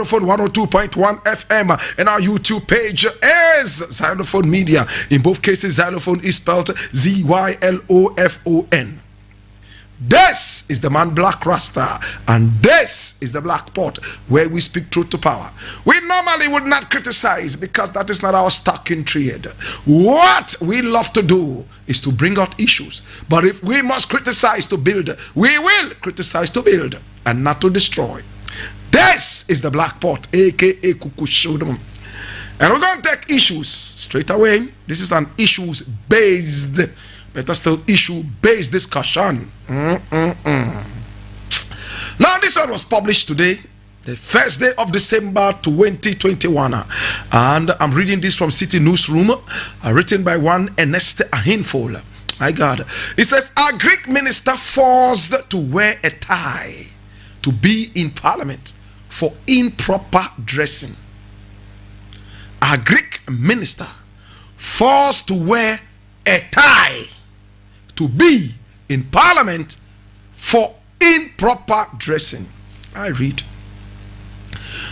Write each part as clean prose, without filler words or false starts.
Xylophone 102.1 FM, and our YouTube page is Xylophone Media. In both cases, Xylophone is spelled Zylofon. This is the man Black Rasta, and this is the Black Pot, where we speak truth to power. We normally would not criticize because that is not our stock in trade. What we love to do is to bring out issues. But if we must criticize to build, we will criticize to build and not to destroy. This is the Black Pot, aka Kukushodum. And we're going to take issues straight away. This is an issues based, better still, issue based discussion. Now, this one was published today, the first day of December 2021. And I'm reading this from City Newsroom, written by one Ernest Ahinfol. My God. It says, a Greek minister forced to wear a tie to be in parliament for improper dressing. A Greek minister forced to wear a tie to be in parliament for improper dressing. I read.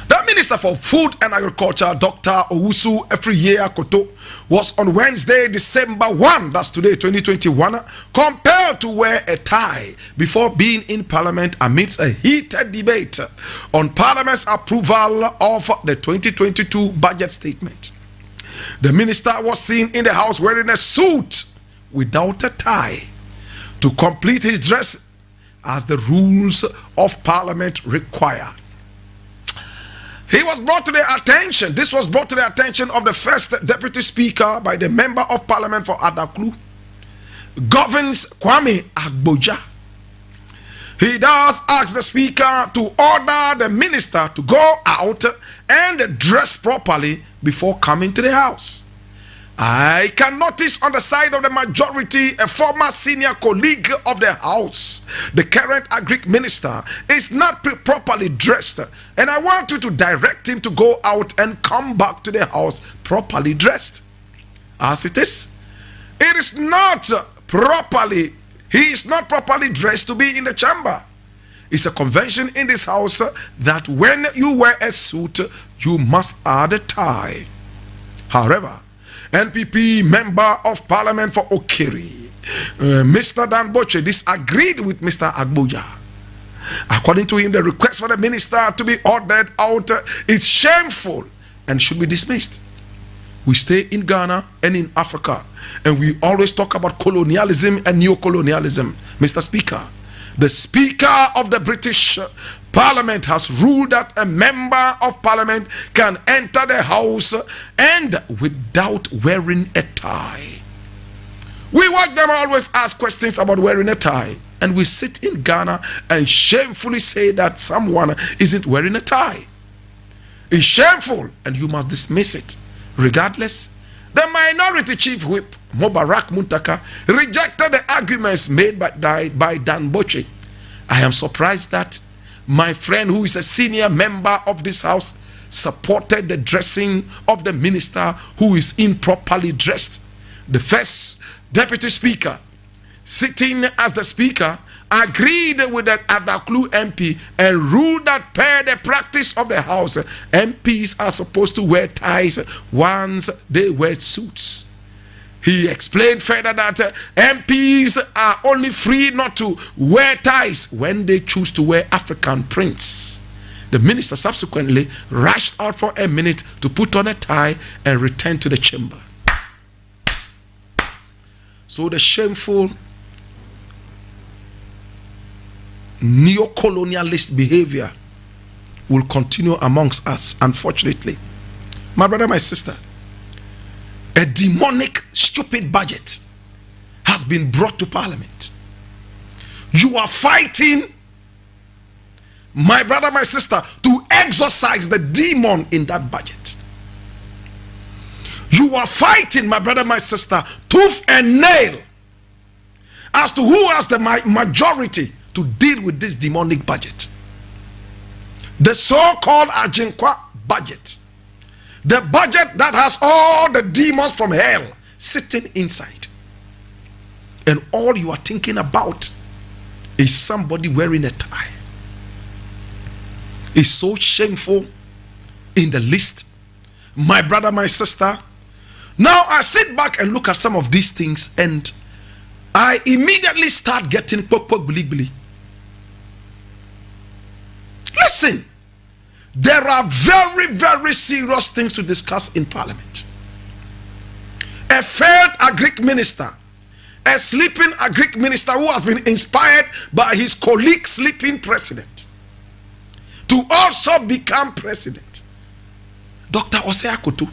The Minister for Food and Agriculture, Dr. Owusu Efriye Koto, was on Wednesday, December 1, that's today, 2021, compelled to wear a tie before being in Parliament amidst a heated debate on Parliament's approval of the 2022 budget statement. The minister was seen in the House wearing a suit without a tie to complete his dress as the rules of Parliament require. He was brought to the attention, this was brought to the attention of the first Deputy Speaker by the Member of Parliament for Adaklu, Governs Kwame Agboja. He does ask the Speaker to order the minister to go out and dress properly before coming to the House. I can notice on the side of the majority a former senior colleague of the House, the current Greek minister, is not properly dressed, and I want you to direct him to go out and come back to the House properly dressed. As it is not properly, he is not properly dressed to be in the chamber. It's a convention in this House that when you wear a suit, you must add a tie. However, NPP Member of Parliament for Okiri, Mr. Dan Boche, disagreed with Mr. Agboja. According to him, the request for the minister to be ordered out is shameful and should be dismissed. We stay in Ghana and in Africa, and we always talk about colonialism and neo-colonialism. Mr. Speaker, the Speaker of the British Parliament has ruled that a member of Parliament can enter the House and without wearing a tie. We watch them always ask questions about wearing a tie, and we sit in Ghana and shamefully say that someone isn't wearing a tie. It's shameful, and you must dismiss it. Regardless, the Minority Chief Whip, Mubarak Muntaka, rejected the arguments made by Dan Boche. I am surprised that my friend, who is a senior member of this House, supported the dressing of the minister who is improperly dressed. The first Deputy Speaker, sitting as the Speaker, agreed with the Adaklu MP and ruled that per the practice of the House, MPs are supposed to wear ties once they wear suits. He explained further that MPs are only free not to wear ties when they choose to wear African prints. The minister subsequently rushed out for a minute to put on a tie and return to the chamber. So the shameful neo-colonialist behavior will continue amongst us, unfortunately. My brother, my sister, a demonic, stupid budget has been brought to Parliament. You are fighting, my brother, my sister, to exorcise the demon in that budget. You are fighting, my brother, my sister, tooth and nail as to who has the majority to deal with this demonic budget. The so-called Ajinkwa budget. The budget that has all the demons from hell sitting inside. And all you are thinking about is somebody wearing a tie. It's so shameful in the list. My brother, my sister. Now I sit back and look at some of these things, and I immediately start getting bili. Listen, there are very, very serious things to discuss in Parliament. A failed Agric minister, a sleeping Agric minister who has been inspired by his colleague sleeping president to also become president. Dr. Osei Akoto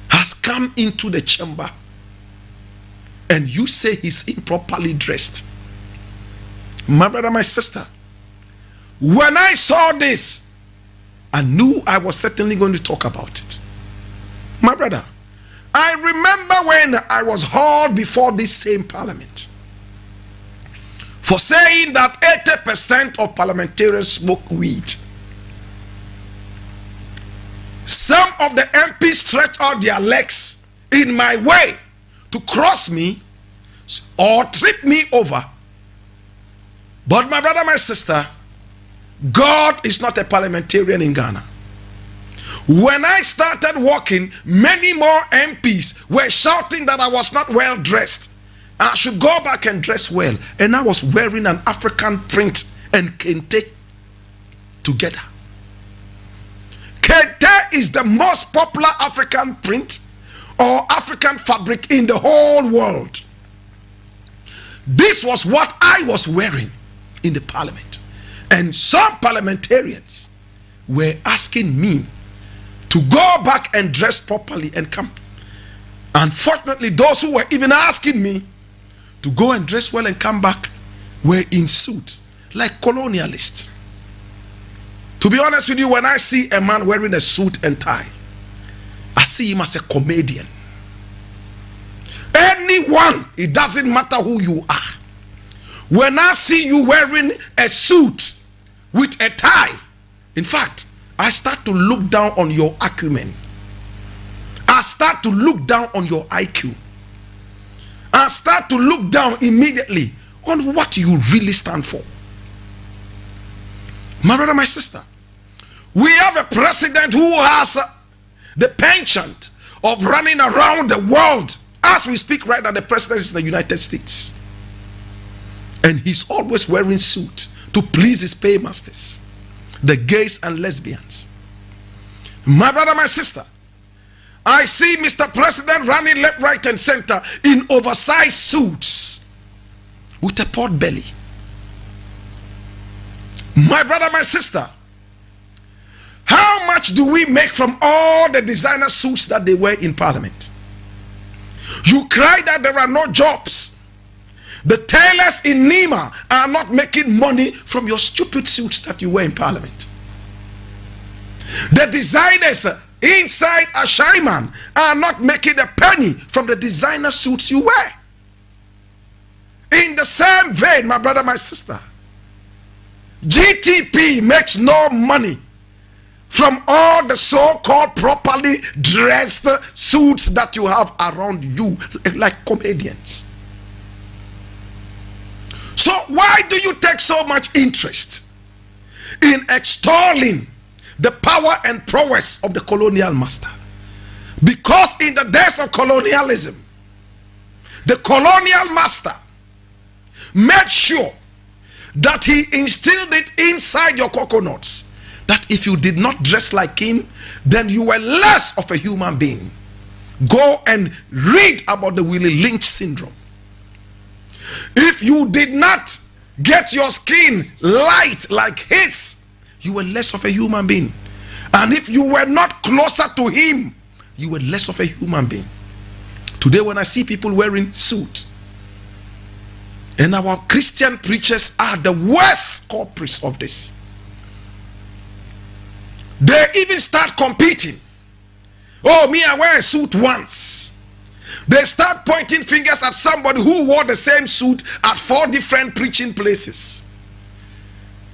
has come into the chamber, and you say he's improperly dressed. My brother, my sister, when I saw this, I knew I was certainly going to talk about it. My brother, I remember when I was hauled before this same parliament for saying that 80% of parliamentarians smoke weed. Some of the MPs stretch out their legs in my way to cross me or trip me over. But my brother, my sister, God is not a parliamentarian in Ghana. When I started walking, many more MPs were shouting that I was not well dressed. I should go back and dress well. And I was wearing an African print and kente together. Kente is the most popular African print or African fabric in the whole world. This was what I was wearing in the parliament. And some parliamentarians were asking me to go back and dress properly and come. Unfortunately, those who were even asking me to go and dress well and come back were in suits like colonialists. To be honest with you, when I see a man wearing a suit and tie, I see him as a comedian. Anyone, it doesn't matter who you are. When I see you wearing a suit with a tie, in fact, I start to look down on your acumen. I start to look down on your IQ. I start to look down immediately on what you really stand for. My brother, my sister, we have a president who has the penchant of running around the world. As we speak right now, the president is in the United States. And he's always wearing suit to please his paymasters, the gays and lesbians. My brother, my sister, I see Mr. President running left, right, and center in oversized suits with a pot belly. My brother, my sister, how much do we make from all the designer suits that they wear in Parliament? You cry that there are no jobs. The tailors in Nima are not making money from your stupid suits that you wear in Parliament. The designers inside Ashaiman are not making a penny from the designer suits you wear. In the same vein, my brother, my sister, GTP makes no money from all the so-called properly dressed suits that you have around you like comedians. So why do you take so much interest in extolling the power and prowess of the colonial master? Because in the days of colonialism, the colonial master made sure that he instilled it inside your coconuts, that if you did not dress like him, then you were less of a human being. Go and read about the Willie Lynch syndrome. If you did not get your skin light like his, you were less of a human being. And if you were not closer to him, you were less of a human being. Today when I see people wearing suits, and our Christian preachers are the worst culprits of this. They even start competing. Oh, me, I wear a suit once. They start pointing fingers at somebody who wore the same suit at 4 different preaching places.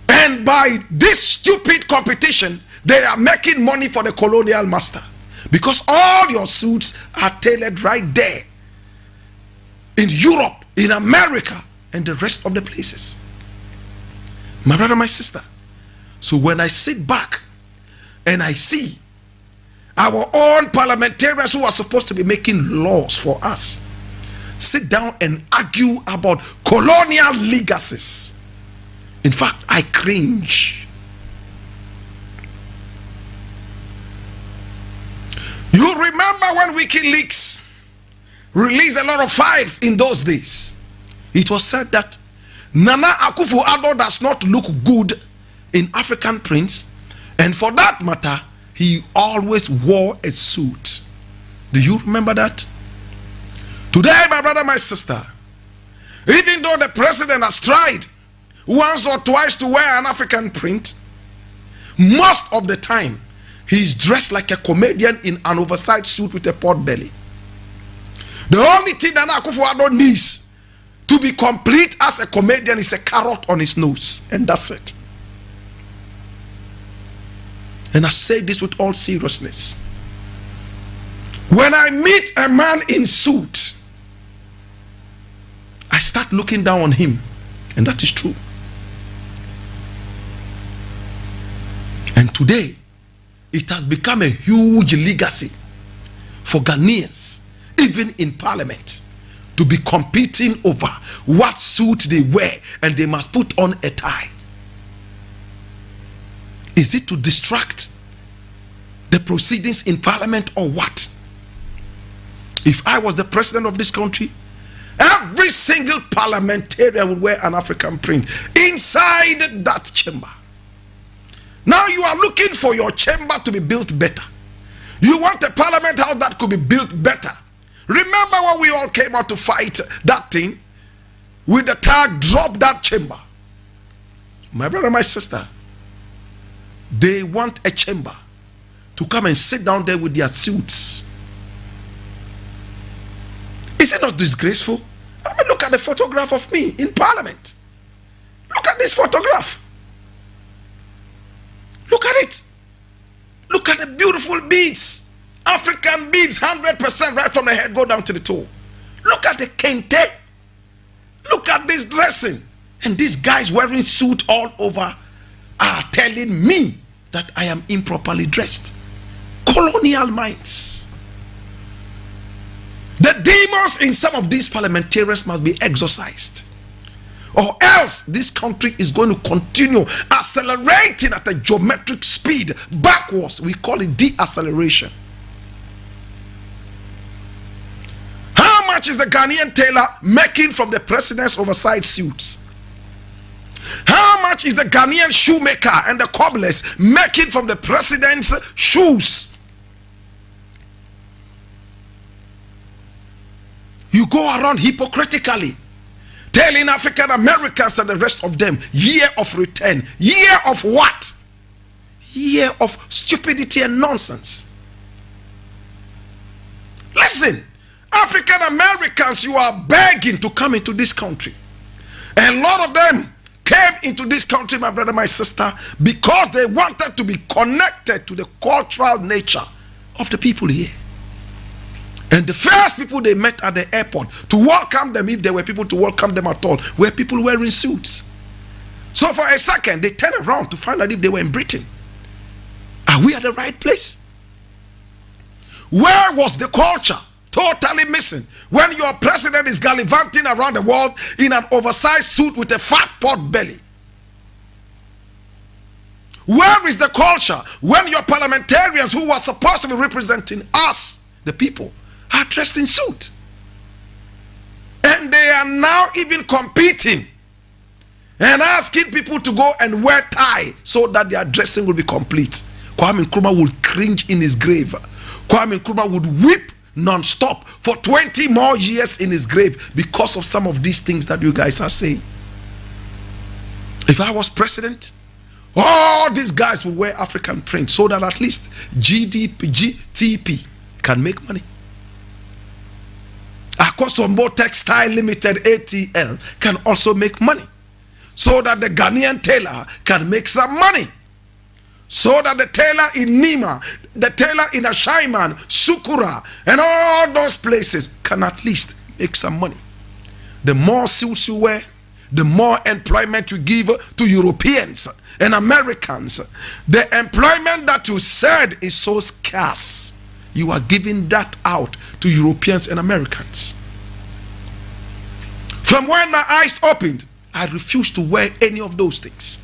And by this stupid competition, they are making money for the colonial master. Because all your suits are tailored right there. In Europe, in America, and the rest of the places. My brother, my sister. So when I sit back and I see our own parliamentarians who are supposed to be making laws for us sit down and argue about colonial legacies. In fact, I cringe. You remember when WikiLeaks released a lot of files in those days? It was said that Nana Akufo-Addo does not look good in African prints, and for that matter, he always wore a suit. Do you remember that? Today, my brother, my sister, even though the president has tried once or twice to wear an African print, most of the time, he's dressed like a comedian in an oversized suit with a pot belly. The only thing that Akufo-Addo needs to be complete as a comedian is a carrot on his nose, and that's it. And I say this with all seriousness. When I meet a man in suit, I start looking down on him, and that is true. And today, it has become a huge legacy for Ghanaians, even in parliament, to be competing over what suit they wear, and they must put on a tie. Is it to distract the proceedings in parliament or what? If I was the president of this country, every single parliamentarian would wear an African print inside that chamber. Now you are looking for your chamber to be built better. You want a parliament house that could be built better. Remember when we all came out to fight that thing with the tag, drop that chamber? My brother, my sister, they want a chamber to come and sit down there with their suits. Is it not disgraceful? I mean, look at the photograph of me in parliament. Look at this photograph. Look at it. Look at the beautiful beads. African beads, 100% right from the head go down to the toe. Look at the kente. Look at this dressing. And these guys wearing suit all over are telling me that I am improperly dressed. Colonial minds. The demons in some of these parliamentarians must be exorcised, or else this country is going to continue accelerating at a geometric speed backwards. We call it deceleration. How much is the Ghanaian tailor making from the president's oversized suits? How much is the Ghanaian shoemaker and the cobblers making from the president's shoes? You go around hypocritically telling African Americans and the rest of them, year of return. Year of what? Year of stupidity and nonsense. Listen, African Americans, you are begging to come into this country. A lot of them came into this country, my brother, my sister, because they wanted to be connected to the cultural nature of the people here. And the first people they met at the airport to welcome them, if there were people to welcome them at all, were people wearing suits. So for a second, they turned around to find out if they were in Britain. Are we at the right place? Where was the culture? Totally missing. When your president is gallivanting around the world in an oversized suit with a fat pot belly. Where is the culture when your parliamentarians who are supposed to be representing us, the people, are dressed in suit? And they are now even competing and asking people to go and wear tie so that their dressing will be complete. Kwame Nkrumah will cringe in his grave. Kwame Nkrumah would weep non-stop for 20 more years in his grave because of some of these things that you guys are saying. If I was president, all these guys will wear African print so that at least GTP can make money. Akosombo Textile Limited, ATL, can also make money, so that the Ghanaian tailor can make some money, so that the tailor in Nima, the tailor in Ashaiman, Sukura, and all those places can at least make some money. The more suits you wear, the more employment you give to Europeans and Americans, the employment that you said is so scarce, you are giving that out to Europeans and Americans. From when my eyes opened, I refuse to wear any of those things.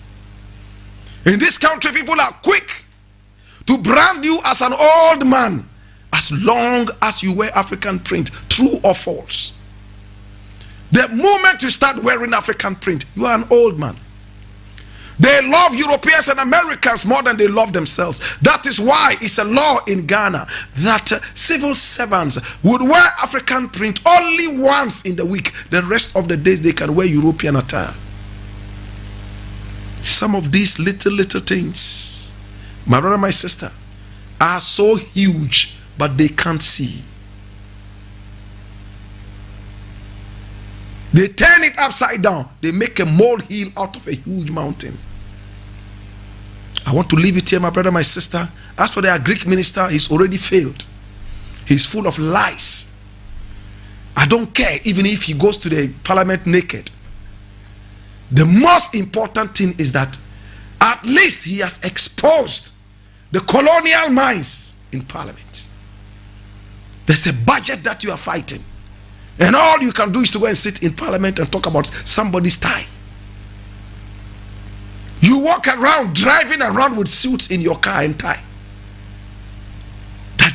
In this country, people are quick to brand you as an old man as long as you wear African print, true or false. The moment you start wearing African print, you are an old man. They love Europeans and Americans more than they love themselves. That is why it's a law in Ghana that civil servants would wear African print only once in the week. The rest of the days they can wear European attire. Some of these little things, my brother, my sister, are so huge, but they can't see. They turn it upside down. They make a molehill out of a huge mountain. I want to leave it here, my brother, my sister. As for their Greek minister, he's already failed. He's full of lies. I don't care even if he goes to the parliament naked. The most important thing is that at least he has exposed the colonial minds in parliament. There's a budget that you are fighting, and all you can do is to go and sit in parliament and talk about somebody's tie. You walk around driving around with suits in your car and tie.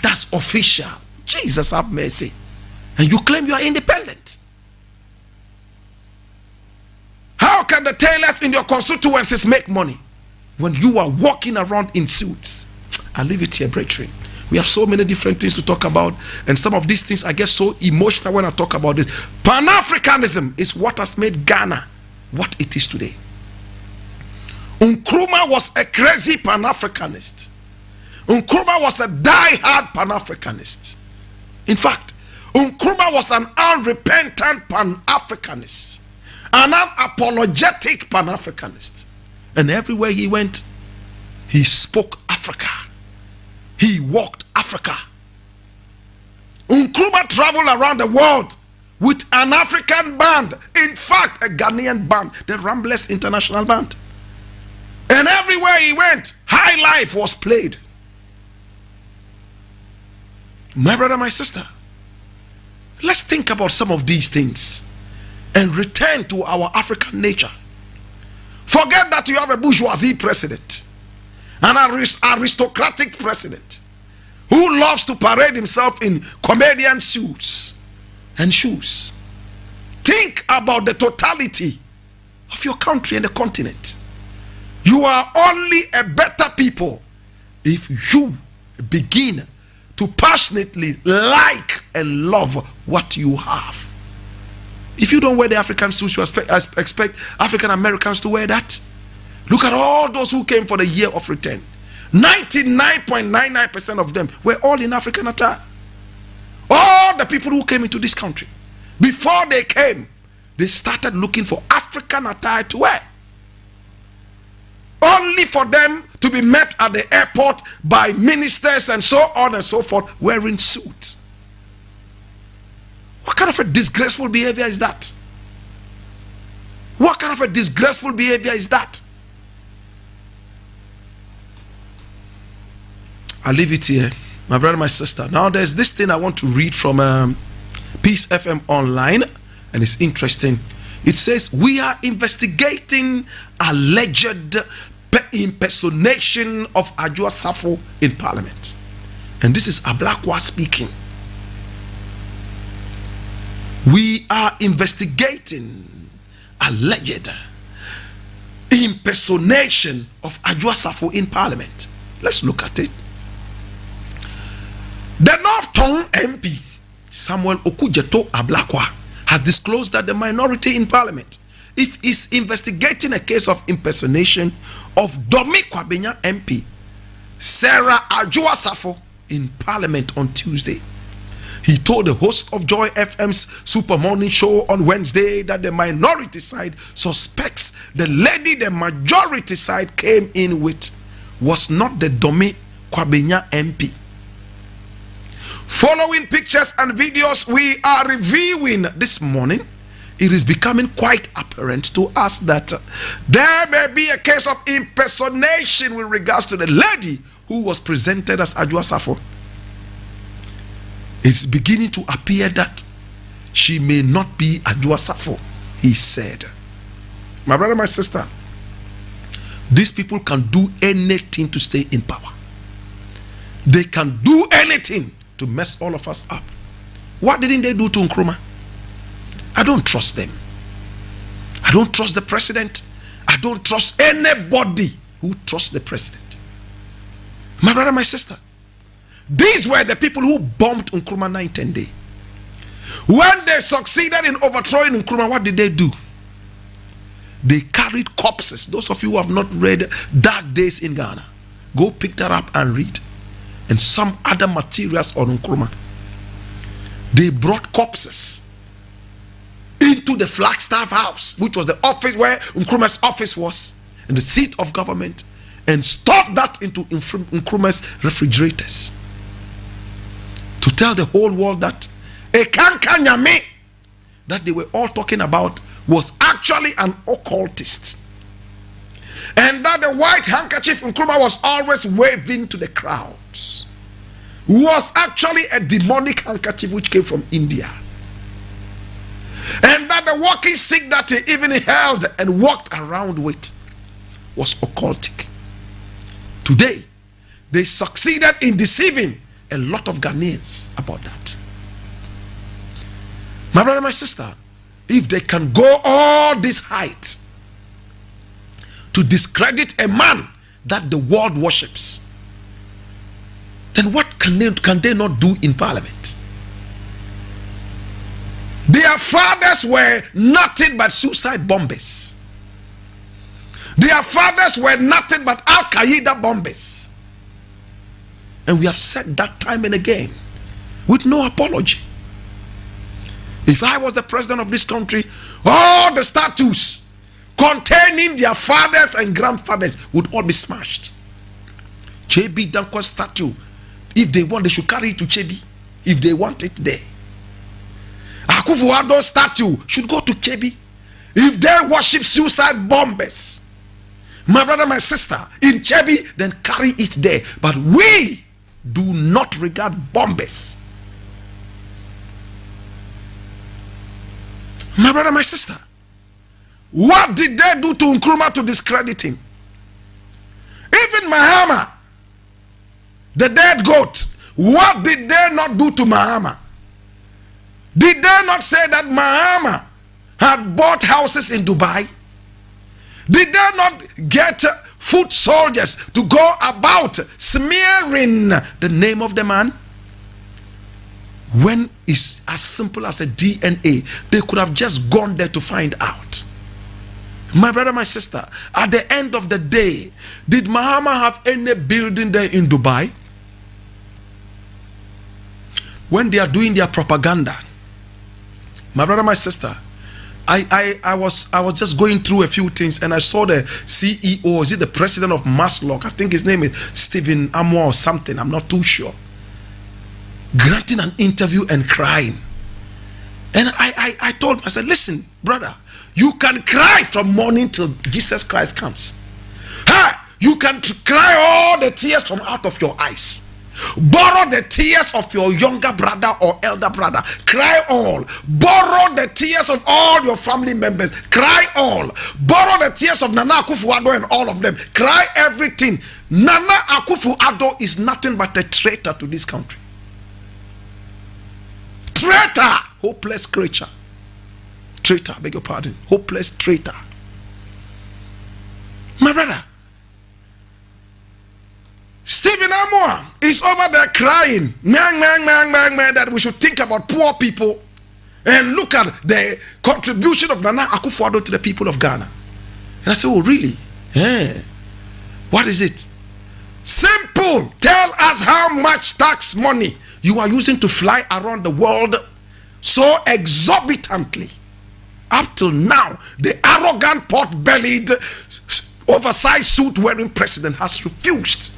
That's official. Jesus have mercy. And you claim you are independent. How can the tailors in your constituencies make money when you are walking around in suits? I'll leave it here, brethren. We have so many different things to talk about, and some of these things I get so emotional when I talk about this. Pan-Africanism is what has made Ghana what it is today. Nkrumah was a crazy Pan-Africanist. Nkrumah was a die-hard Pan-Africanist. In fact, Nkrumah was an unrepentant Pan-Africanist, an unapologetic Pan-Africanist. And everywhere he went, he spoke Africa. He walked Africa. Nkrumah traveled around the world with an African band. In fact, a Ghanaian band, the Ramblers International Band. And everywhere he went, high life was played. My brother, my sister, let's think about some of these things and return to our African nature. Forget that you have a bourgeoisie president, an aristocratic president who loves to parade himself in comedian suits and shoes. Think about the totality of your country and the continent. You are only a better people if you begin to passionately like and love what you have. If you don't wear the African suits, you expect African Americans to wear that. Look at all those who came for the year of return. 99.99% of them were all in African attire. All the people who came into this country, before they came, they started looking for African attire to wear. Only for them to be met at the airport by ministers and so on and so forth wearing suits. What kind of a disgraceful behavior is that? What kind of a disgraceful behavior is that? I'll leave it here, my brother, my sister. Now there's this thing I want to read from Peace FM Online, and it's interesting. It says, we are investigating alleged impersonation of Adwoa Safo in Parliament. And this is Ablakwa speaking. We are investigating alleged impersonation of Adwoa Safo in Parliament. Let's look at it. The North Tongue MP, Samuel Okujeto Ablakwa, has disclosed that the minority in Parliament is investigating a case of impersonation of Domi Kwabenya MP, Sarah Adwoa Safo, in Parliament on Tuesday. He told the host of Joy FM's Super Morning Show on Wednesday that the minority side suspects the lady the majority side came in with was not the Domi Kwabenya MP. Following pictures and videos we are reviewing this morning, it is becoming quite apparent to us that there may be a case of impersonation with regards to the lady who was presented as Adwoa Safo. It's beginning to appear that she may not be Adwoa Safo, he said. My brother, my sister, these people can do anything to stay in power. They can do anything to mess all of us up. What didn't they do to Nkrumah? I don't trust them. I don't trust the president. I don't trust anybody who trusts the president. My brother, my sister, these were the people who bombed Nkrumah night and day. When they succeeded in overthrowing Nkrumah, what did they do? They carried corpses. Those of you who have not read Dark Days in Ghana, go pick that up and read. And some other materials on Nkrumah. They brought corpses into the Flagstaff house, which was the office where Nkrumah's office was, and the seat of government, and stuffed that into Nkrumah's refrigerators. To tell the whole world that a Kankanyame that they were all talking about was actually an occultist. And that the white handkerchief Nkrumah was always waving to the crowds was actually a demonic handkerchief which came from India. And that the walking stick that he even held and walked around with was occultic. Today, they succeeded in deceiving a lot of Ghanaians about that. My brother, my sister, if they can go all this height to discredit a man that the world worships, then what can they not do in parliament? Their fathers were nothing but suicide bombers. Their fathers were nothing but Al-Qaeda bombers. And we have said that time and again with no apology. If I was the president of this country, all the statues containing their fathers and grandfathers would all be smashed. Chebi Dankwa's statue, if they want, they should carry it to Chebi. If they want it there. Akufo-Addo's statue should go to Chebi. If they worship suicide bombers, my brother, my sister, in Chebi, then carry it there. But we do not regard bombers. My brother, my sister, what did they do to Nkrumah to discredit him? Even Mahama, the dead goat, what did they not do to Mahama? Did they not say that Mahama had bought houses in Dubai? Did they not get foot soldiers to go about smearing the name of the man? When it's as simple as a DNA, they could have just gone there to find out. My brother, my sister, at the end of the day, did Mahama have any building there in Dubai? When they are doing their propaganda, my brother, my sister, I was just going through a few things, and I saw the CEO, is it the president of Maslock? I think his name is Stephen Amor or something, I'm not too sure, granting an interview and crying. And I told him, I said, listen, brother, you can cry from morning till Jesus Christ comes. Hey, you can cry all the tears from out of your eyes. Borrow the tears of your younger brother or elder brother. Cry all. Borrow the tears of all your family members. Cry all. Borrow the tears of Nana Akufo-Addo and all of them. Cry everything. Nana Akufo-Addo is nothing but a traitor to this country. Traitor. Hopeless creature. Traitor, beg your pardon. Hopeless traitor. My brother, Stephen Amor is over there crying, that we should think about poor people and look at the contribution of Nana Akufo-Addo to the people of Ghana. And I said, oh really? Yeah. What is it? Simple. Tell us how much tax money you are using to fly around the world so exorbitantly. Up till now, the arrogant, pot-bellied, oversized suit-wearing president has refused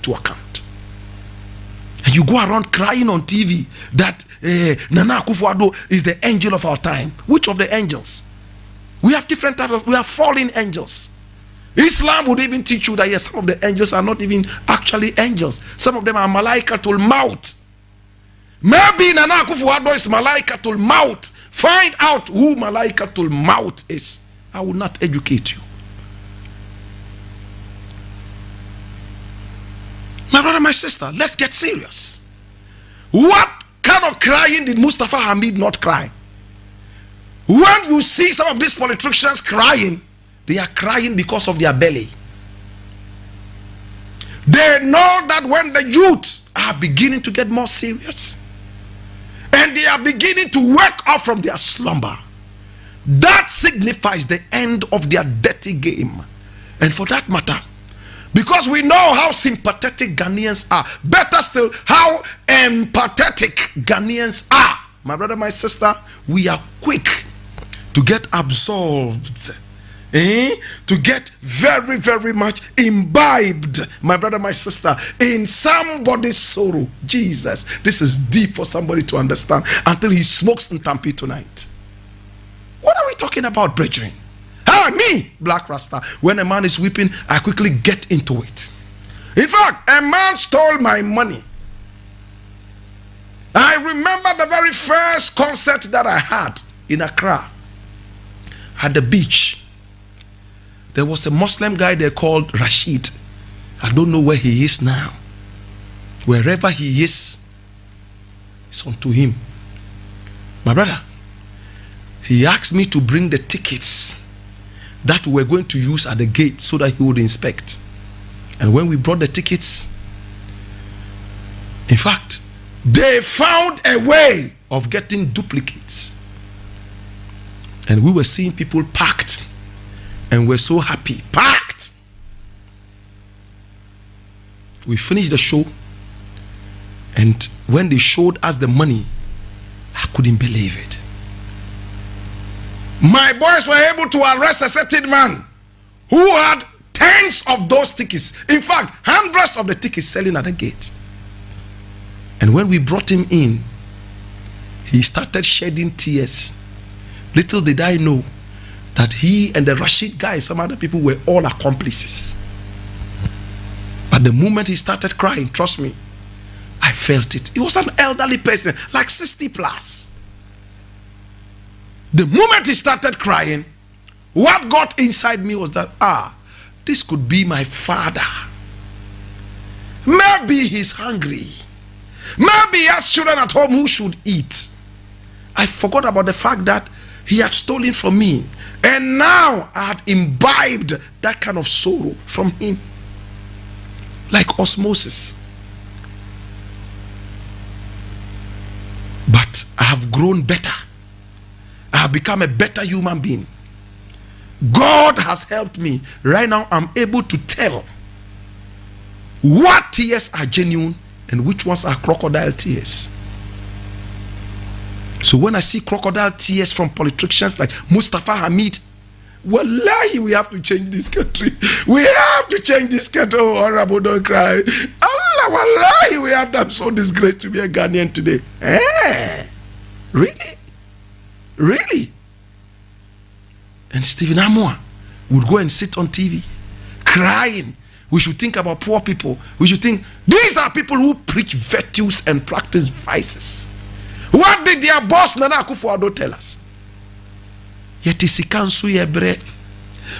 to account. And And you go around crying on TV that Nana Akufo-Addo is the angel of our time. Which of the angels? We have different types of, we have fallen angels. Islam would even teach you that yes, some of the angels are not even actually angels. Some of them are malaikatul maut. Maybe Nana Akufo-Addo is malaikatul maut. Find out who malaikatul maut is. I will not educate you. My brother, my sister, let's get serious. What kind of crying did Mustafa Hamid not cry? When you see some of these politicians crying, they are crying because of their belly. They know that when the youth are beginning to get more serious and they are beginning to wake up from their slumber, that signifies the end of their dirty game. And for that matter, because we know how sympathetic Ghanaians are, better still, how empathetic Ghanaians are. My brother, my sister, we are quick to get absorbed, to get very, very much imbibed, my brother, my sister, in somebody's sorrow. Jesus, this is deep for somebody to understand until he smokes in Tampi tonight. What are we talking about, brethren? Me, Black Rasta, when a man is weeping, I quickly get into it. In fact, a man stole my money. I remember the very first concert that I had in Accra at the beach. There was a Muslim guy there called Rashid. I don't know where he is now. Wherever he is, it's unto him. My brother, he asked me to bring the tickets that we were going to use at the gate so that he would inspect. And when we brought the tickets, in fact, they found a way of getting duplicates. And we were seeing people packed, and we're so happy, packed. We finished the show, and when they showed us the money, I couldn't believe it. My boys were able to arrest a certain man who had tens of those tickets. In fact, hundreds of the tickets selling at the gate. And when we brought him in, he started shedding tears. Little did I know that he and the Rashid guy and some other people were all accomplices. But the moment he started crying, trust me, I felt it. He was an elderly person, like 60 plus. The moment he started crying, what got inside me was that, this could be my father. Maybe he's hungry. Maybe he has children at home who should eat. I forgot about the fact that he had stolen from me. And now I had imbibed that kind of sorrow from him. Like osmosis. But I have grown better. I have become a better human being. God has helped me. Right now, I'm able to tell what tears are genuine and which ones are crocodile tears. So when I see crocodile tears from politicians like Mustafa Hamid, wallahi, we have to change this country. We have to change this country. Oh, honorable, don't cry. Allah, wallahi, we have to. I'm so disgraced to be a Ghanaian today. Really? Really? And Stephen Amwa would go and sit on TV crying. We should think about poor people. We should think these are people who preach virtues and practice vices. What did their boss Nana Akufo-Addo tell us? Yet is kansu yebre.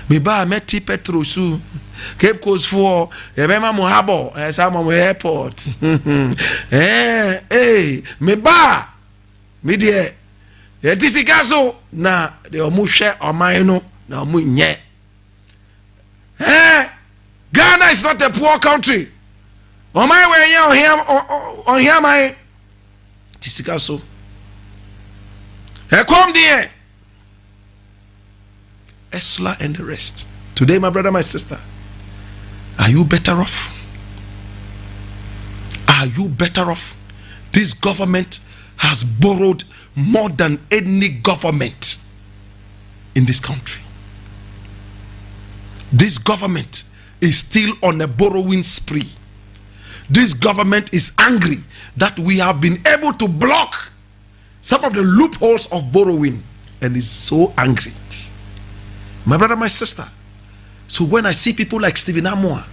Me ba meti petrosu. Cape Coast for Yebema Mohabo. Sama mo airport. Me ba. Me die. Yetisikaso na de omushe omaino na omunye. Ghana is not a poor country. Omai we on here my tisikaso. Come there. Esla and the rest. Today, my brother, my sister, are you better off? Are you better off? This government has borrowed more than any government in this country. This government is still on a borrowing spree. This government is angry that we have been able to block some of the loopholes of borrowing, and is so angry. My brother, my sister. So when I see people like Stephen Amoa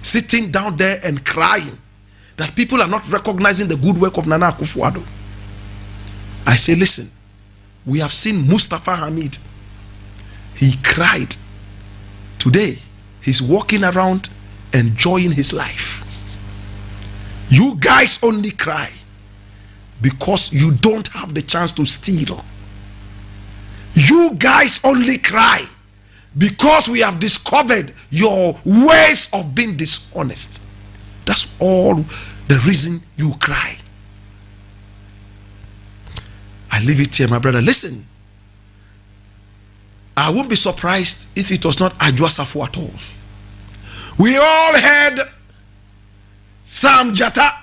sitting down there and crying that people are not recognizing the good work of Nana Akufo-Addo, I say, listen, we have seen Mustafa Hamid. He cried. Today, he's walking around enjoying his life. You guys only cry because you don't have the chance to steal. You guys only cry because we have discovered your ways of being dishonest. That's all the reason you cry. I leave it here, my brother. Listen, I won't be surprised if it was not Adwoa Safo at all. We all heard Sam Jatta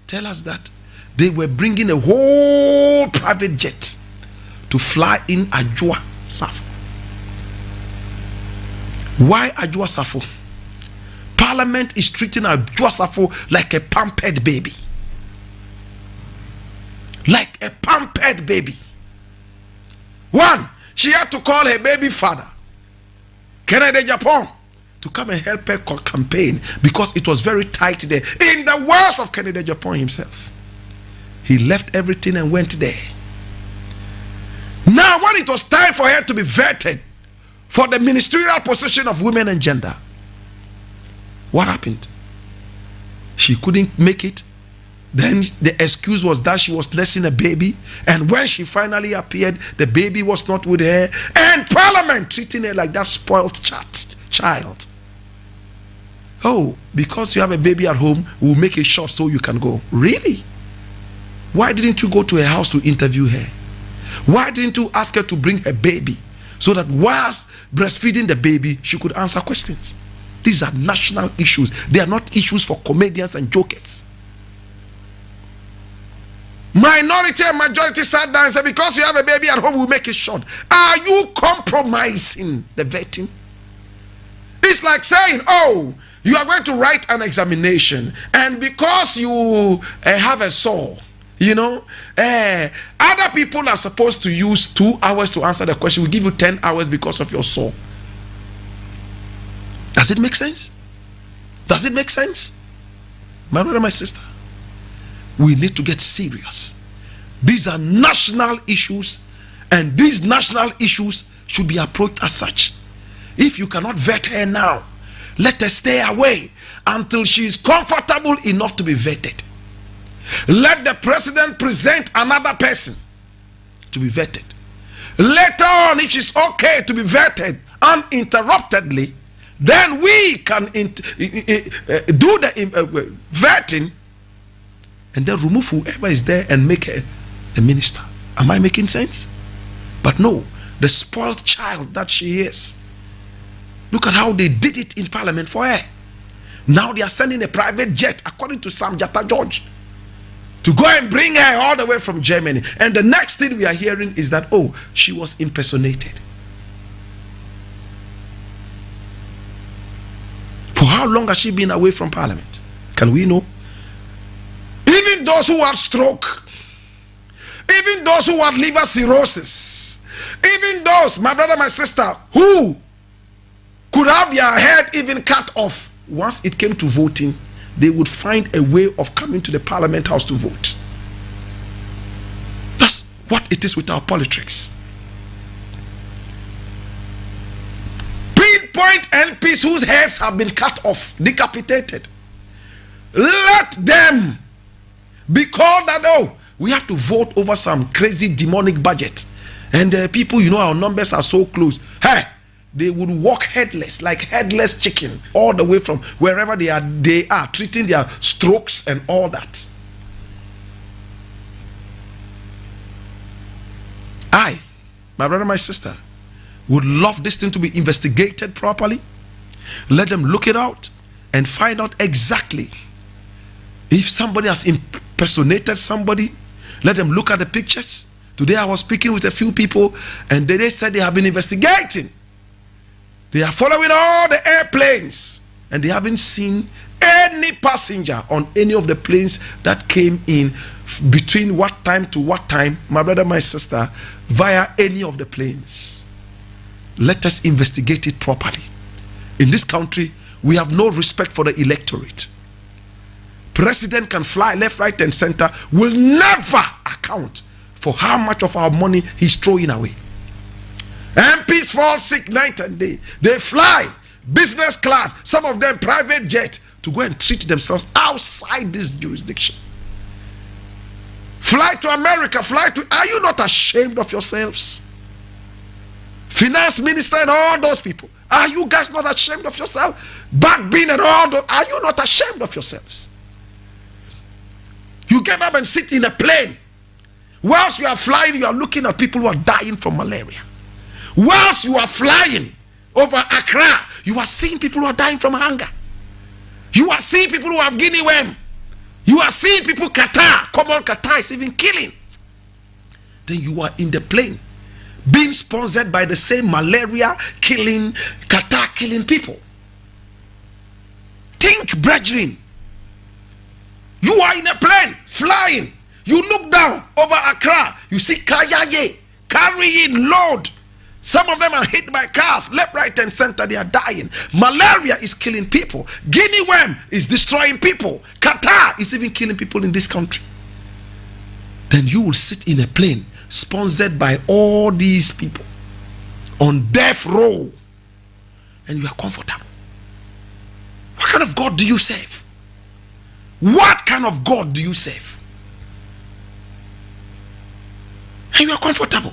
tell us that they were bringing a whole private jet to fly in Adwoa Safo. Why Adwoa Safo? Parliament is treating Adwoa Safo like a pampered baby. Like a pampered baby. One, she had to call her baby father, Kennedy Japan, to come and help her campaign because it was very tight there. In the words of Kennedy Japan himself, he left everything and went there. Now, when it was time for her to be vetted for the ministerial position of women and gender, what happened? She couldn't make it. Then the excuse was that she was nursing a baby, and when she finally appeared, the baby was not with her, and Parliament treating her like that spoiled child. Oh, because you have a baby at home, we'll make it short so you can go. Really? Why didn't you go to her house to interview her? Why didn't you ask her to bring her baby so that whilst breastfeeding the baby, she could answer questions? These are national issues. They are not issues for comedians and jokers. Minority and majority sat down and said, because you have a baby at home, we'll make it short. Are you compromising the vetting? It's like saying, oh, you are going to write an examination, and because you have a soul, you know, other people are supposed to use 2 hours to answer the question. We give you 10 hours because of your soul. Does it make sense? Does it make sense? My brother, my sister, we need to get serious. These are national issues, and these national issues should be approached as such. If you cannot vet her now, let her stay away until she is comfortable enough to be vetted. Let the president present another person to be vetted. Later on, if she's okay to be vetted uninterruptedly, then we can do the vetting and then remove whoever is there and make her a minister. Am I making sense? But no, the spoiled child that she is. Look at how they did it in Parliament for her. Now they are sending a private jet, according to Sam Jatta George, to go and bring her all the way from Germany. And the next thing we are hearing is that, oh, she was impersonated. For how long has she been away from Parliament? Can we know? Even those who had stroke, even those who had liver cirrhosis, even those, my brother, my sister, who could have their head even cut off, once it came to voting, they would find a way of coming to the Parliament House to vote. That's what it is with our politics. Pinpoint MPs whose heads have been cut off, decapitated. Let them be called that, oh, we have to vote over some crazy demonic budget. And people, you know, our numbers are so close. Hey, they would walk headless, like headless chicken, all the way from wherever they are treating their strokes and all that. I, my brother, my sister, would love this thing to be investigated properly. Let them look it out and find out exactly if somebody has impersonated somebody. Let them look at the pictures. Today I was speaking with a few people, and they said they have been investigating. They are following all the airplanes, and they haven't seen any passenger on any of the planes that came in between what time to what time, my brother, my sister, via any of the planes. Let us investigate it properly. In this country, we have no respect for the electorate. President can fly left, right, and center, will never account for how much of our money he's throwing away. MPs fall sick night and day. They fly business class, some of them private jet, to go and treat themselves outside this jurisdiction. Fly to America, fly to... Are you not ashamed of yourselves? Finance minister and all those people, are you guys not ashamed of yourself? Backbean and all those, are you not ashamed of yourselves? You get up and sit in a plane. Whilst you are flying, you are looking at people who are dying from malaria. Whilst you are flying over Accra, you are seeing people who are dying from hunger. You are seeing people who have guinea worm. You are seeing people, Qatar, common Qatar is even killing. Then you are in the plane, being sponsored by the same malaria killing, Qatar killing people. Think, brethren. You are in a plane, flying. You look down over Accra. You see Kayaye carrying load. Some of them are hit by cars, left, right, and center. They are dying. Malaria is killing people. Guinea worm is destroying people. Qatar is even killing people in this country. Then you will sit in a plane sponsored by all these people on death row, and you are comfortable. What kind of God do you serve? What kind of God do you serve? And you are comfortable.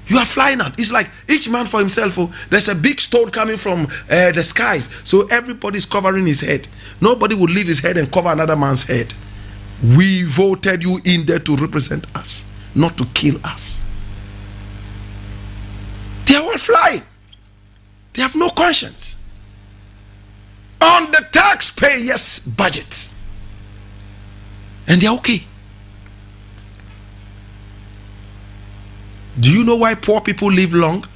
You are flying out. It's like each man for himself. Oh, there's a big stone coming from the skies, so everybody's covering his head. Nobody would leave his head and cover another man's head. We voted you in there to represent us, not to kill us. They are all flying. They have no conscience. On the taxpayers' budget. And they are okay. Do you know why poor people live long?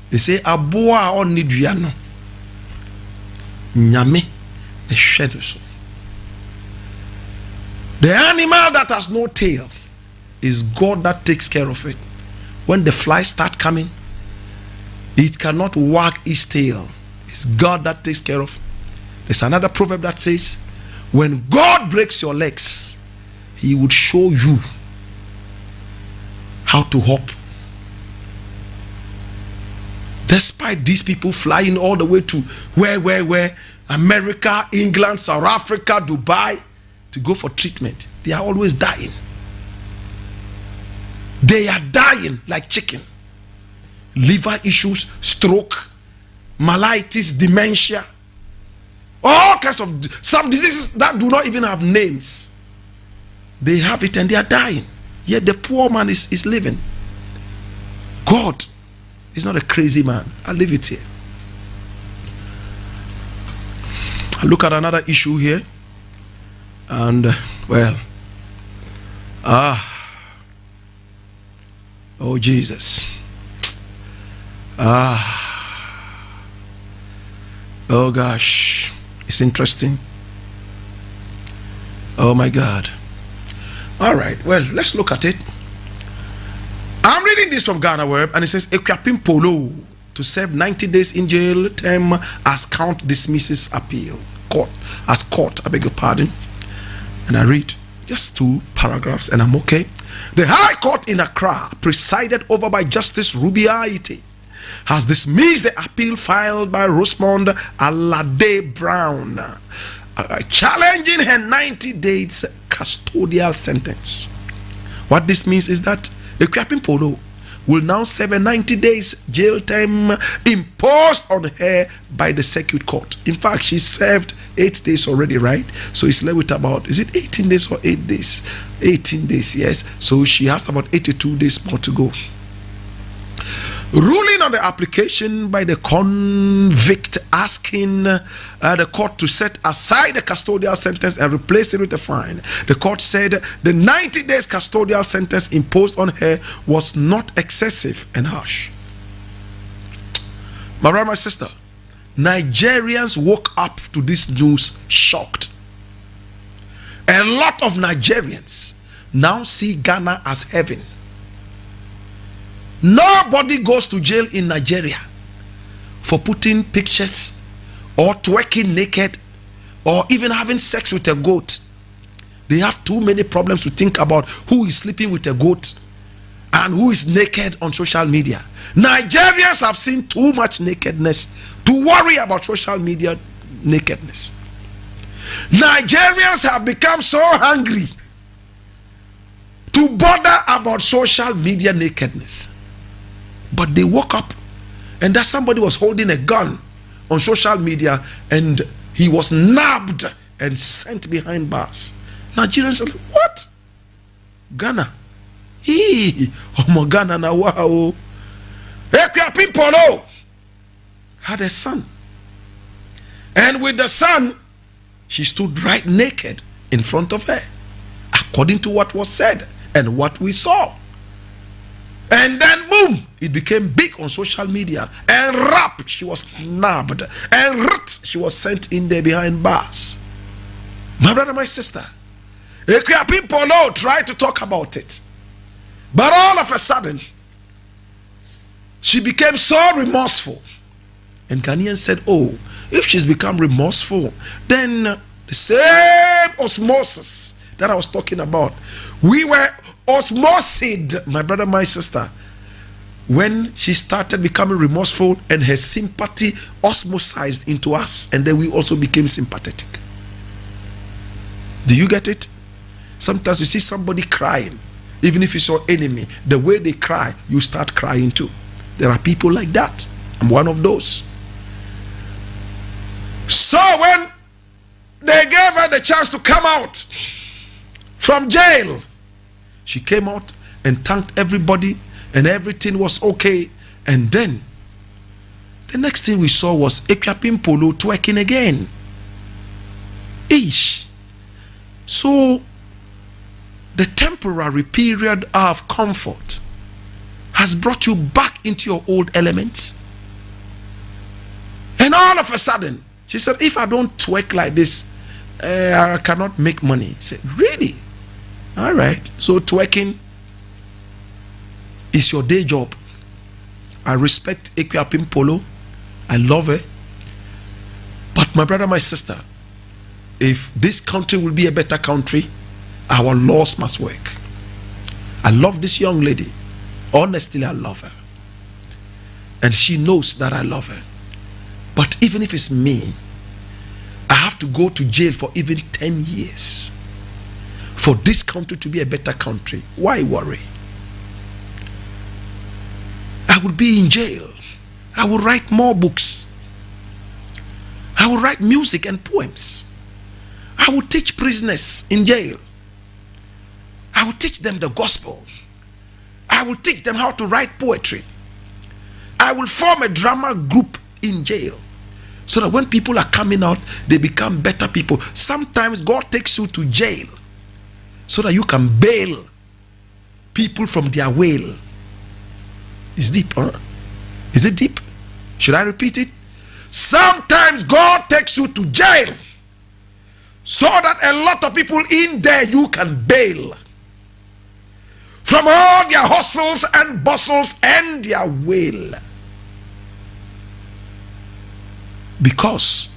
They say, Aboa on niduano. Nyame esheduso. The animal that has no tail is God that takes care of it. When the flies start coming, it cannot wag its tail. It's God that takes care of it. There's another proverb that says, when God breaks your legs, he would show you how to hop. Despite these people flying all the way to where? America, England, South Africa, Dubai, to go for treatment, they are always dying. They are dying like chicken. Liver issues, stroke, myelitis, dementia, all kinds of some diseases that do not even have names. They have it and they are dying. Yet the poor man is living. God is not a crazy man. I'll leave it here. I'll look at another issue here. And, well, oh Jesus. Oh gosh. It's interesting. Oh my God. All right, well, let's look at it. I'm reading this from Ghana Web, and it says, Equiapim Polo to serve 90 days in jail term as count dismisses appeal. Court, I beg your pardon. And I read just 2 paragraphs and I'm okay. The High Court in Accra, presided over by Justice Ruby Aite, has dismissed the appeal filed by Rosamond Alade Brown, challenging her 90 days custodial sentence. What this means is that Equiapim Polo will now serve a 90 days jail term imposed on her by the circuit court. In fact, she served 8 days already, right? So it's left with about, is it 18 days or 8 days? 18 days, yes. So she has about 82 days more to go. Ruling on the application by the convict asking the court to set aside the custodial sentence and replace it with a fine, the court said the 90 days custodial sentence imposed on her was not excessive and harsh. My brother, my sister, Nigerians woke up to this news shocked. A lot of Nigerians now see Ghana as heaven. Nobody goes to jail in Nigeria for putting pictures or twerking naked or even having sex with a goat. They have too many problems to think about who is sleeping with a goat and who is naked on social media. Nigerians have seen too much nakedness to worry about social media nakedness. Nigerians have become so hungry to bother about social media nakedness. But they woke up and that somebody was holding a gun on social media and he was nabbed and sent behind bars. Nigerians are like, what? Ghana? Oh, Ghana now, wow. People had a son. And with the son, she stood right naked in front of her, according to what was said and what we saw. And then boom, it became big on social media. And rap, she was nabbed. And she was sent in there behind bars. My brother, my sister, people try to talk about it. But all of a sudden, she became so remorseful. And Ghanaians said, oh, if she's become remorseful, then the same osmosis that I was talking about, we were osmosid, my brother, my sister, when she started becoming remorseful and her sympathy osmosized into us, and then we also became sympathetic. Do you get it? Sometimes you see somebody crying, even if it's your enemy, the way they cry, you start crying too. There are people like that. I'm one of those. So when they gave her the chance to come out from jail, she came out and thanked everybody and everything was okay. And then the next thing we saw was Equiapim Polo twerking again. Ish. So the temporary period of comfort has brought you back into your old elements. And all of a sudden, she said, if I don't twerk like this, I cannot make money. I said, really? All right. So twerking is your day job. I respect Equiapim Polo. I love her. But my brother, my sister, if this country will be a better country, our laws must work. I love this young lady. Honestly, I love her. And she knows that I love her. But even if it's me, I have to go to jail for even 10 years for this country to be a better country. Why worry? I would be in jail. I would write more books. I would write music and poems. I would teach prisoners in jail. I would teach them the gospel. I will teach them how to write poetry. I will form a drama group in jail so that when people are coming out, they become better people. Sometimes God takes you to jail so that you can bail people from their whale. It's deep, huh? Is it deep? Should I repeat it? Sometimes God takes you to jail so that a lot of people in there you can bail from all their hustles and bustles and their will. Because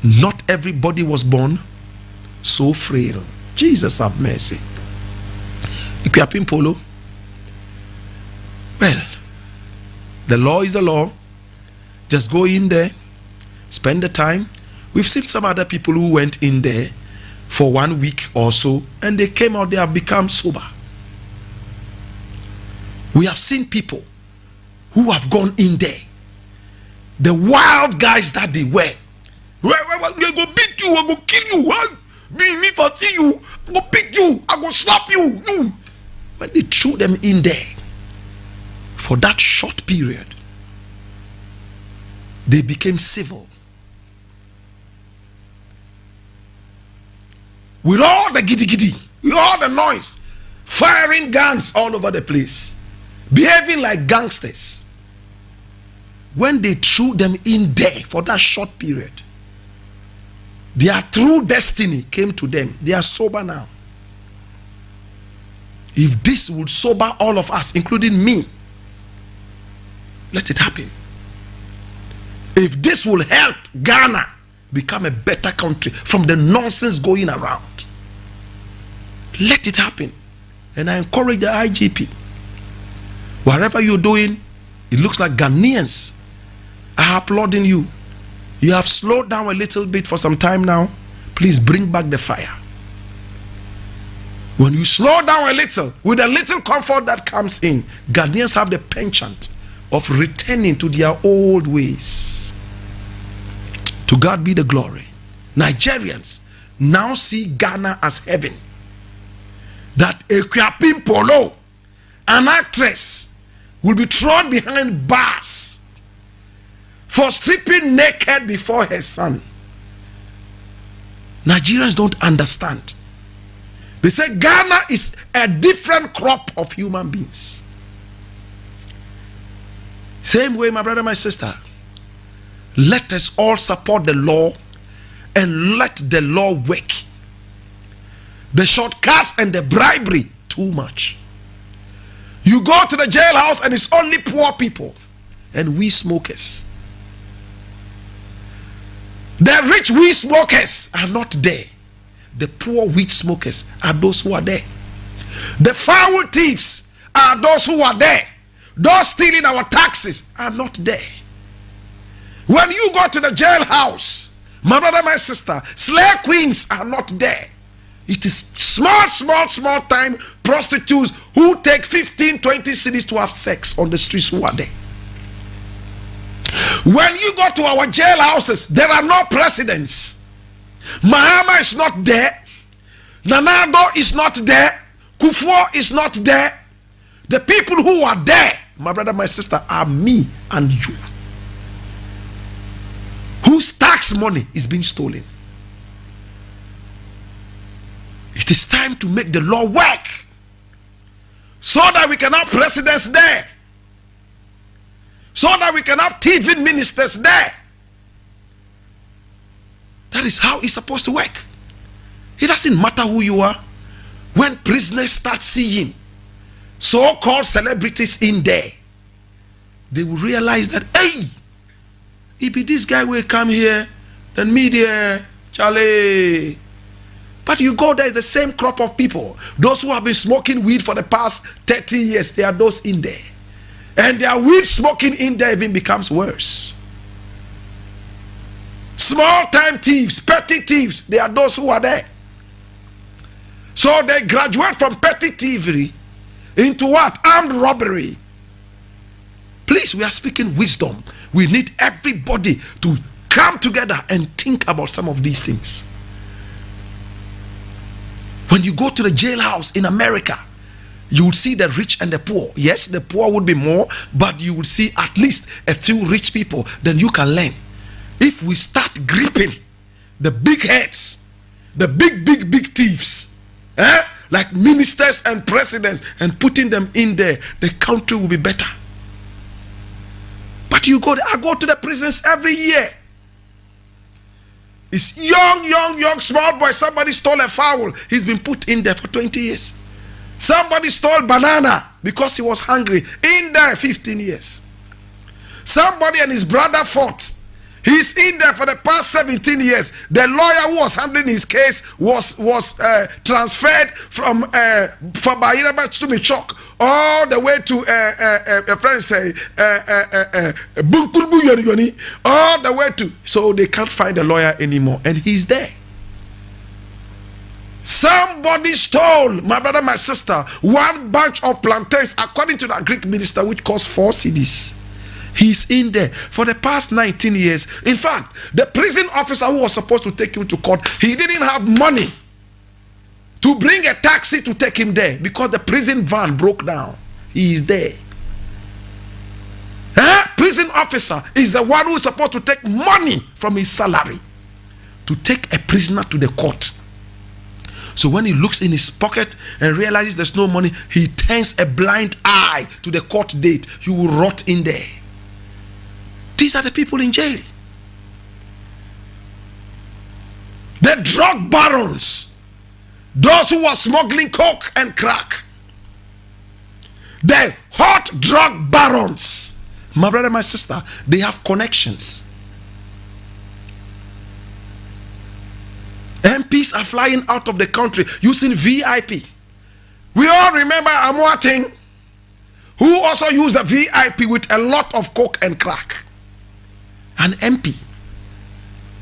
not everybody was born so frail. Jesus have mercy. Equiapim Polo. Well, the law is the law. Just go in there, spend the time. We've seen some other people who went in there for 1 week or so, and they came out, they have become sober. We have seen people who have gone in there, the wild guys that they were. I go beat you, I go kill you. Me for see you, I go beat you, I go slap you. When they threw them in there for that short period, they became civil. With all the giddy, with all the noise, firing guns all over the place, behaving like gangsters. when they threw them in there for that short period, their true destiny came to them. They are sober now. If this would sober all of us, including me, let it happen. If this will help Ghana become a better country from the nonsense going around, let it happen. And I encourage the IGP, whatever you're doing, it looks like Ghanaians are applauding you. You have slowed down a little bit for some time now. Please bring back the fire. When you slow down a little, with a little comfort that comes in, Ghanaians have the penchant of returning to their old ways. To God be the glory. Nigerians now see Ghana as heaven. That Equiapin Polo, an actress, will be thrown behind bars for stripping naked before her son. Nigerians don't understand. They say Ghana is a different crop of human beings. Same way, my brother, my sister. Let us all support the law and let the law work. The shortcuts and the bribery, too much. You go to the jailhouse and it's only poor people and we smokers. The rich weed smokers are not there. The poor weed smokers are those who are there. The foul thieves are those who are there. Those stealing our taxes are not there. When you go to the jailhouse, my brother, my sister, slave queens are not there. It is small time prostitutes who take 15, 20 cedis to have sex on the streets who are there. When you go to our jailhouses, there are no presidents. Mahama is not there. Nanado is not there. Kufuor is not there. The people who are there, my brother, my sister, are me and you. Whose tax money is being stolen. It is time to make the law work so that we can have presidents there, so that we can have TV ministers there. That is how it's supposed to work. It doesn't matter who you are. When prisoners start seeing so-called celebrities in there, they will realize that, hey, if this guy will come here, then media, Charlie. But you go there, it's the same crop of people. Those who have been smoking weed for the past 30 years, they are those in there. And their weed smoking in there even becomes worse. Small-time thieves, petty thieves, they are those who are there. So they graduate from petty thievery into what? Armed robbery. Please, we are speaking wisdom. We need everybody to come together and think about some of these things. When you go to the jailhouse in America, you will see the rich and the poor. Yes, the poor would be more, but you will see at least a few rich people. Then you can learn. If we start gripping the big heads, the big thieves, like ministers and presidents, and putting them in there, the country will be better. But you go there, I go to the prisons every year. It's young, small boy. Somebody stole a fowl. He's been put in there for 20 years. Somebody stole banana because he was hungry. In there 15 years. Somebody and his brother fought. He's in there for the past 17 years. The lawyer who was handling his case was transferred from Bayeraba to Michok all the way to a friend say all the way to, so they can't find a lawyer anymore, and he's there. Somebody stole, my brother, my sister, one bunch of plantains according to the Greek minister, which cost 4 cedis. He's in there for the past 19 years. In fact, the prison officer who was supposed to take him to court, he didn't have money to bring a taxi to take him there because the prison van broke down. He is there. Prison officer is the one who is supposed to take money from his salary to take a prisoner to the court. So when he looks in his pocket and realizes there's no money, he turns a blind eye to the court date. He will rot in there. These are the people in jail. The drug barons, those who were smuggling coke and crack, the hot drug barons, my brother, my sister, they have connections. MPs are flying out of the country using VIP. We all remember Amoating, who also used a VIP with a lot of coke and crack. An MP.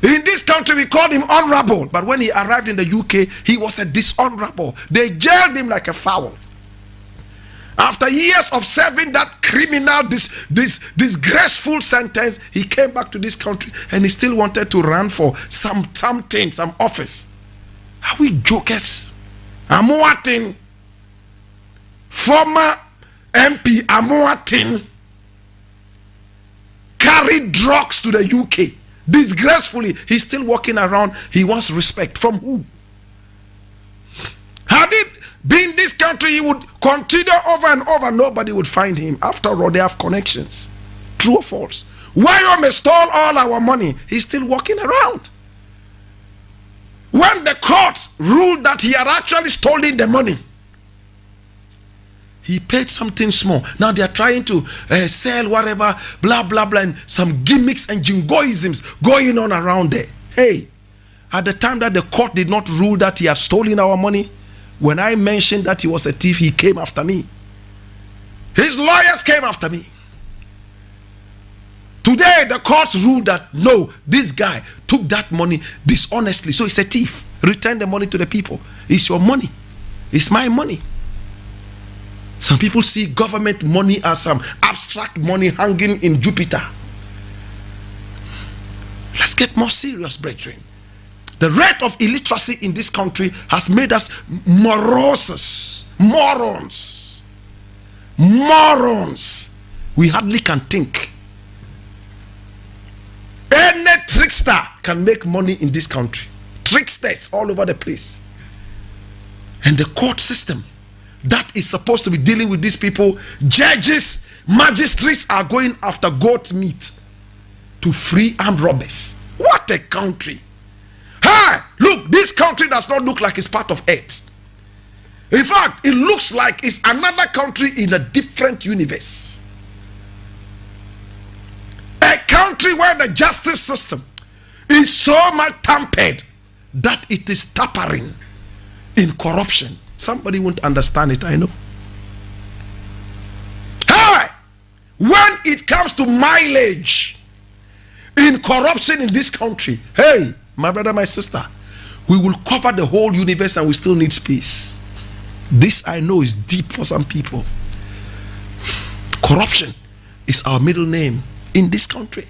In this country, we called him honorable, but when he arrived in the UK, he was a dishonorable. They jailed him like a fowl. After years of serving that criminal, disgraceful sentence, he came back to this country and he still wanted to run for some office. Are we jokers? Amoating, former MP Amoating, carried drugs to the UK. Disgracefully, he's still walking around. He wants respect from who? Had it been this country, he would continue over and over. Nobody would find him. After all, they have connections. True or false? Wyoming stole all our money. He's still walking around. When the court ruled that he had actually stolen the money, he paid something small. Now they are trying to sell whatever, blah, blah, blah, and some gimmicks and jingoisms going on around there. Hey, at the time that the court did not rule that he had stolen our money, when I mentioned that he was a thief, he came after me. His lawyers came after me. Today, the courts ruled that no, this guy took that money dishonestly, so he's a thief. Return the money to the people. It's your money. It's my money. Some people see government money as some abstract money hanging in Jupiter. Let's get more serious, brethren. The rate of illiteracy in this country has made us morons. We hardly can think. Any trickster can make money in this country. Tricksters all over the place. And the court system that is supposed to be dealing with these people, judges, magistrates are going after goat meat to free armed robbers. What a country. Hey, look, this country does not look like it's part of Earth. In fact, it looks like it's another country in a different universe. A country where the justice system is so much tampered that it is tampering in corruption. Somebody won't understand it, I know. Hey, when it comes to mileage in corruption in this country, hey, my brother, my sister, we will cover the whole universe and we still need space. This I know is deep for some people. Corruption is our middle name in this country.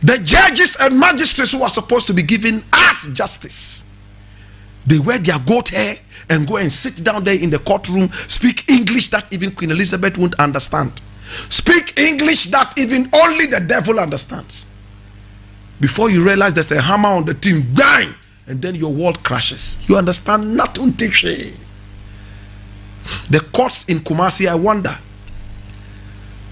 The judges and magistrates who are supposed to be giving us justice, they wear their goat hair and go and sit down there in the courtroom, speak English that even Queen Elizabeth won't understand. Speak English that even only the devil understands. Before you realize there's a hammer on the team, bang, and then your world crashes. You understand nothing. The courts in Kumasi, I wonder.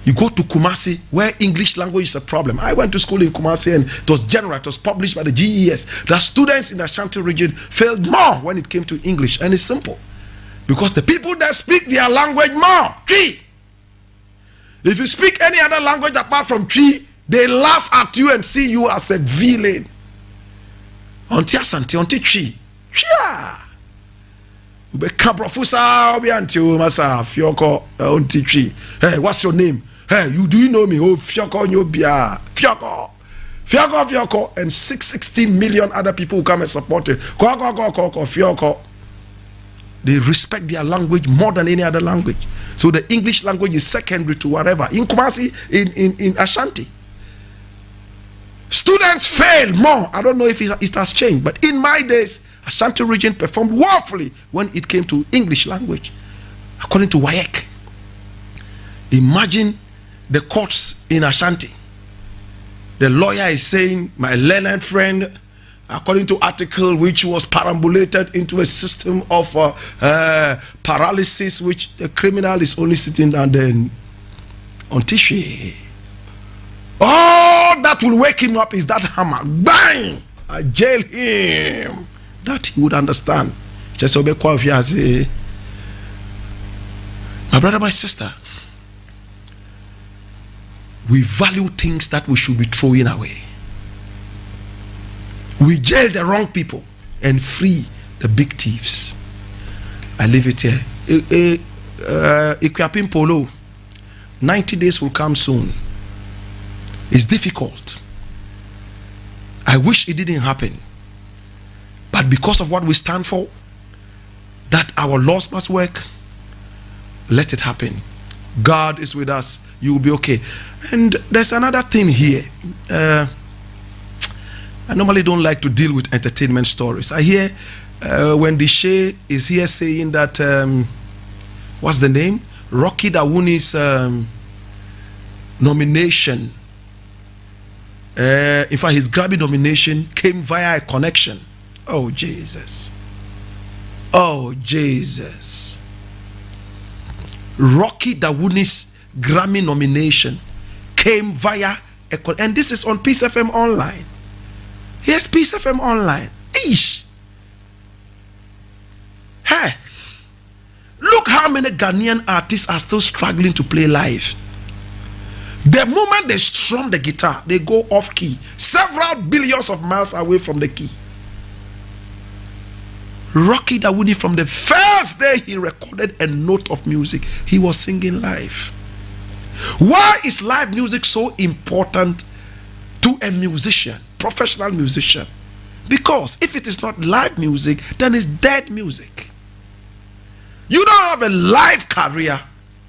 You go to Kumasi where English language is a problem. I went to school in Kumasi and it was general. It was published by the GES. The students in the Ashanti region failed more when it came to English. And it's simple. Because the people that speak their language more. Tree. If you speak any other language apart from Tree, they laugh at you and see you as a villain. Onti Asante, onti Tree. Yeah. Hey, what's your name? Hey, do you know me? Oh, Fioko Nyobia. Fioko. And 660 million other people who come and support it. Fioko. They respect their language more than any other language. So the English language is secondary to whatever. In Kumasi, in Ashanti. Students fail more. I don't know if it has changed. But in my days, Ashanti region performed woefully when it came to English language. According to WAEC. Imagine the courts in Ashanti. The lawyer is saying, my learned friend, according to article which was perambulated into a system of paralysis, which the criminal is only sitting down there on tissue. All that will wake him up is that hammer. Bang! I jail him. That he would understand. Just obey. My brother, my sister, we value things that we should be throwing away. We jail the wrong people and free the big thieves. I leave it here. Equipping Polo, 90 days will come soon. It's difficult. I wish it didn't happen. But because of what we stand for, that our laws must work, let it happen. God is with us. You will be okay. And there's another thing here. I normally don't like to deal with entertainment stories. I hear when the Shea is here saying that, what's the name? Rocky Dawuni's nomination, in fact, his Grammy nomination came via a connection. Oh, Jesus. Oh, Jesus. Rocky Dawuni's Grammy nomination came via a connection. And this is on Peace FM Online. Yes, Peace FM Online. Eesh. Hey. Look how many Ghanaian artists are still struggling to play live. The moment they strum the guitar, they go off key, several billions of miles away from the key. Rocky Dawuni, from the first day he recorded a note of music, he was singing live. Why is live music so important to a musician, professional musician? Because if it is not live music, then it's dead music. You don't have a live career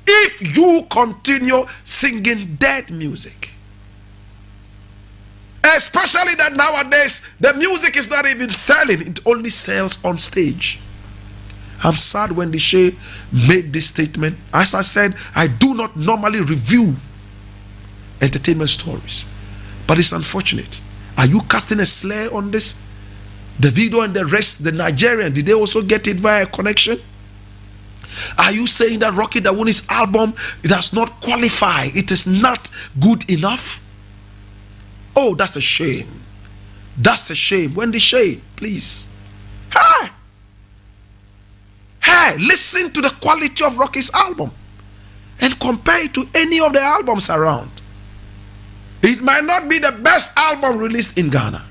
if you continue singing dead music. Especially that nowadays the music is not even selling, it only sells on stage. I'm sad when the Shea made this statement. As I said, I do not normally review entertainment stories, but it's unfortunate. Are you casting a slur on this? The video and the rest, the Nigerian, did they also get it via a connection? Are you saying that Rocky Dawuni's album does not qualify? It is not good enough? Oh, that's a shame. That's a shame. When the Shea, please. Hey! Hey, listen to the quality of Rocky's album and compare it to any of the albums around. It might not be the best album released in Ghana,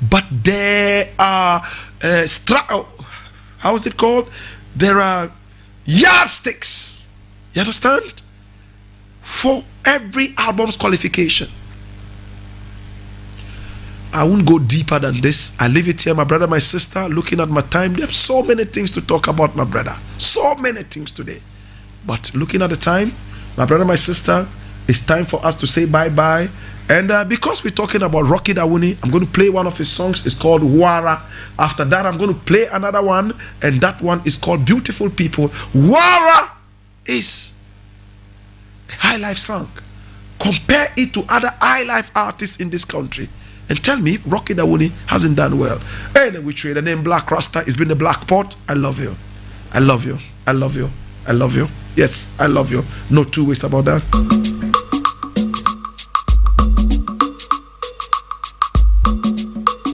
but there are how is it called? There are yardsticks, you understand, for every album's qualification. I won't go deeper than this. I leave it here, my brother, my sister. Looking at my time, there's so many things to talk about, my brother. So many things today. But looking at the time, my brother, my sister, it's time for us to say bye-bye. And because we're talking about Rocky Dawuni, I'm going to play one of his songs. It's called Wara. After that, I'm going to play another one, and that one is called Beautiful People. Wara is a high life song. Compare it to other high life artists in this country, and tell me if Rocky Dawuni hasn't done well. Anyway, the name Black Rasta has been the Black Pot. I love you. I love you. I love you. I love you. Yes, I love you. No two ways about that.